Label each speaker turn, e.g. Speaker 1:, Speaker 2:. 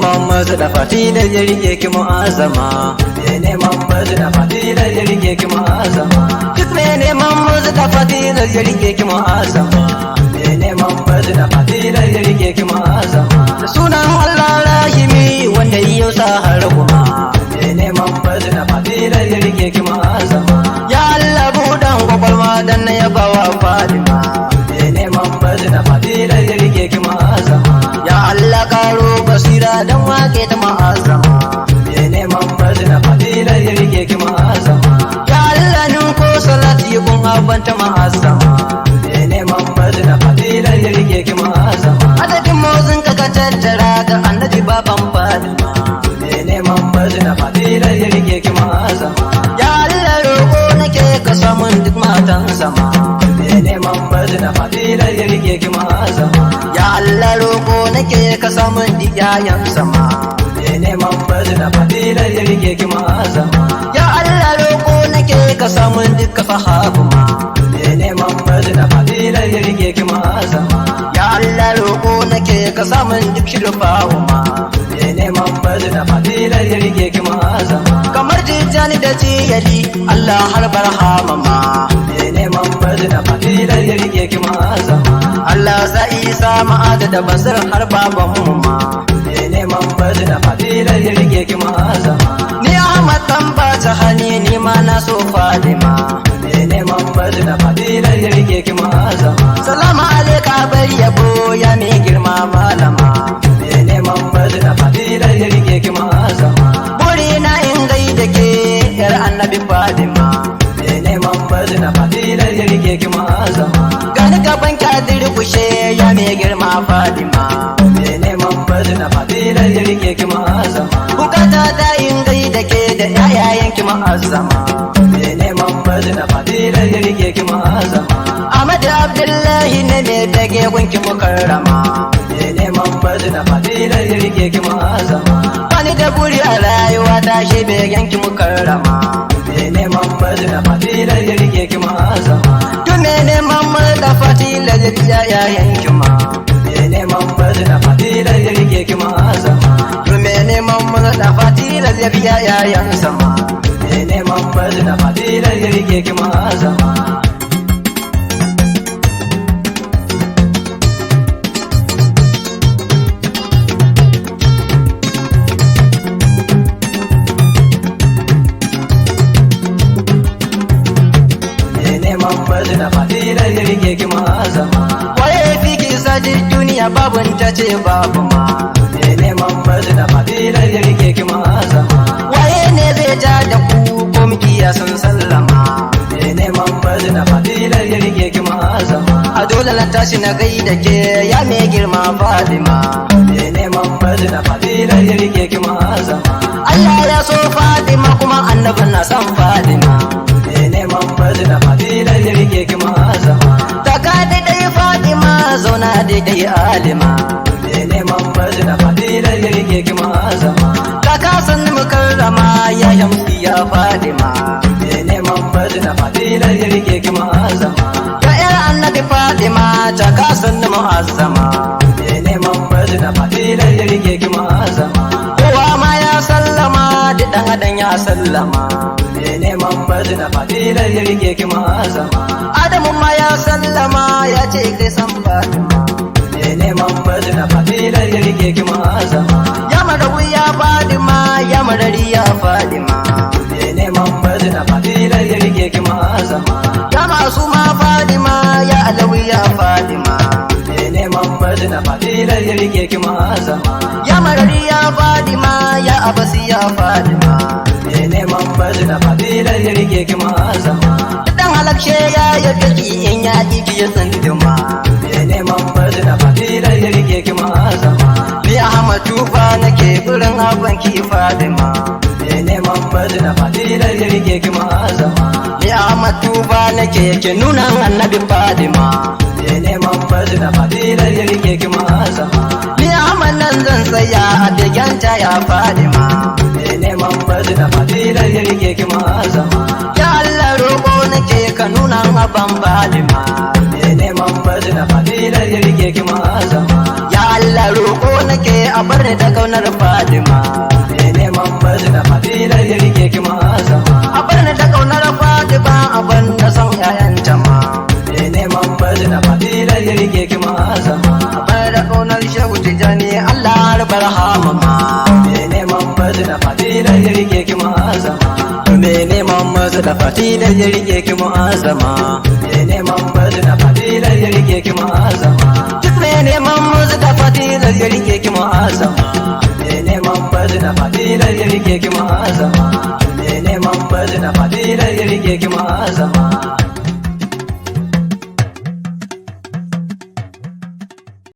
Speaker 1: neman masu da fatilar ya rike ki mu'azzama, mai neman masu da fatilar ya rike ki mu'azzama, duk mai neman masu da fatilar ya rike ki mu'azzama, mai neman masu da fatilar ya rike ki mu'azzama, da sunan Allah rahimi wanda yau sa har kuma, mai neman masu da fatilar ya rike ki mu'azzama, ya Allah buɗan kwakwalwa dan na yaba wa Fatima, mai neman masu da fatilar ya rike ki mu'azzama, ya Allah karo basira dan wake ta mu'azzama, mai neman masu da fatilar ya rike ki mu'azzama, ya Allah nun ko salati kun abanta mu'azzama, mai neman masu da fatilar ya rike ki mu'azzama, adadin motsin ka tattara ga annabi baban Fatima, mai neman masu da fatilar ya rike ki mu'azzama, ya Allah roƙo nake ka samun duk matan sama, mai neman masu da fatilar ya rike ki mu'azzama, ya Allah roƙo nake ka samun duk yayan sama, mai neman masu da fatilar ya rike ki mu'azzama, ya Allah roƙo nake ka samun duk sahabu ma, mai neman masu da fatilar ya rike ki mu'azzama, ya Allah roƙo nake ka samun duk shirfawo ma, mai neman masu da fatilar ya rike ki mu'azzama, kamar tijjani da jiyali Allah har barhama ma, mai neman masu da fatilar ya rike ki mu'azzama, Allah sa isa ma'ada da basir har baban mu ma, mai neman masu da fatilar ya rike ki mu'azzama, ni Ahmad dan ba ta hani ni ma na so Fatima, mai neman masu da fatilar ya rike ki mu'azzama, salamu alaika bari yabo ya mai girma malama, mai neman masu da fatilar ya rike ki mu'azzama, buri na in gaida ke yar annabi Fatima, mai neman masu da fatilar ya rike ki mu'azzama, gani gaban ka durkushe ya mai girma Fatima, mai neman masu da fatilar ya rike ki mu'azzama, bukata ta in gaida ke da yayayen ki mu'azzama, mai neman masu da fatilar ya rike ki mu'azzama, Ahmad Abdullahi ne mai dage gunki mukarrama, mai neman masu da fatilar ya rike ki mu'azzama, wani da buri a rayuwa ta shi begen ki mukarrama, mai neman masu da fatilar ya rike ki mu'azzama, tun mai neman masu da fatilar ya rike yayan ki ma, mai neman masu da fatilar ya rike ki mu'azzama, tun mai neman masu da fatilar ya rike yayan sama, mai neman masu da fatilar ya rike ki mu'azzama. Masu da fatilar ya rike ki mu'azzama, waye fi ki sadi duniya babun ta ce babu ma, mai neman masu da fatilar ya rike ki mu'azzama, waye ne zai ja da ku ko mikiya sun sallama, mai neman masu da fatilar ya rike ki mu'azzama, a dole na tashi na gaida ke ya mai girma Fatima, mai neman masu da fatilar ya rike ki mu'azzama, Allah ya so Fatima kuma annabin na san Fatima, mai neman masu da fatilar ya rike ki mu'azzama, daga daidai Fatima zauna daidai alima, mai neman masu da fatilar ya rike ki mu'azzama, daga san mukarrama ya yamsi ya Fatima, mai neman masu da fatilar ya rike ki mu'azzama, ya yar annabi Fatima ta kasan mu'azzama, mai neman masu da fatilar ya rike ki mu'azzama, kowa ma ya sallama da dan adam ya sallama, mai neman masu da fatilar ya rike ki mu'azzama, Adamu ma ya sallama ya ce kai san Fatima, mai neman masu da fatilar ya rike ki mu'azzama, ya marawi ya Fatima ya marari ya Fatima, mai neman masu da fatilar ya rike ki mu'azzama, ya masu ma Fatima ya alawi ya Fatima, mai neman masu da fatilar ya rike ki mu'azzama, ya marari ya Fatima ya abasi ya Fatima, mai neman masu da fatilar ya rike ki mu'azzama, dan halakshe ya yabe ki in ya ki ya tsinduma, mai neman masu da fatilar ya rike ki mu'azzama, ni Ahmad Tufa nake gurin abban ki Fatima, mai neman masu da fatilar ya rike ki mu'azzama, ni Ahmad Tufa nake ke nuna annabi Fatima, mai neman masu da fatilar ya rike ki mu'azzama, ni Ahmad nan zan tsaya a biganta ya Fatima, mai neman masu da fatilar ya rike ki mu'azzama, ya Allah roƙo nake ka nuna abban Fatima, mai neman masu da fatilar ya rike ki mu'azzama, ya Allah roƙo nake a bar ni da kaunar Fatima. Me neman bazu da fadila ya rike ki mu'azzama. A bar ni da kaunar Fatima a ban da son ƴaƴanta ma. Me neman bazu da fadila ya rike ki mu'azzama. A bar da kaunar Shehu Tijani Allah har barhama ma. Me neman bazu da fadila ya rike ki mu'azzama. Me neman bazu da fadila ya rike ki mu'azzama. Me neman bazu da fadila ya rike ki mu'azzama. Duk me neman bazu da fadila ya rike ki mu'azzama. Me neman bazu da fadila ya rike ki mu'azzama.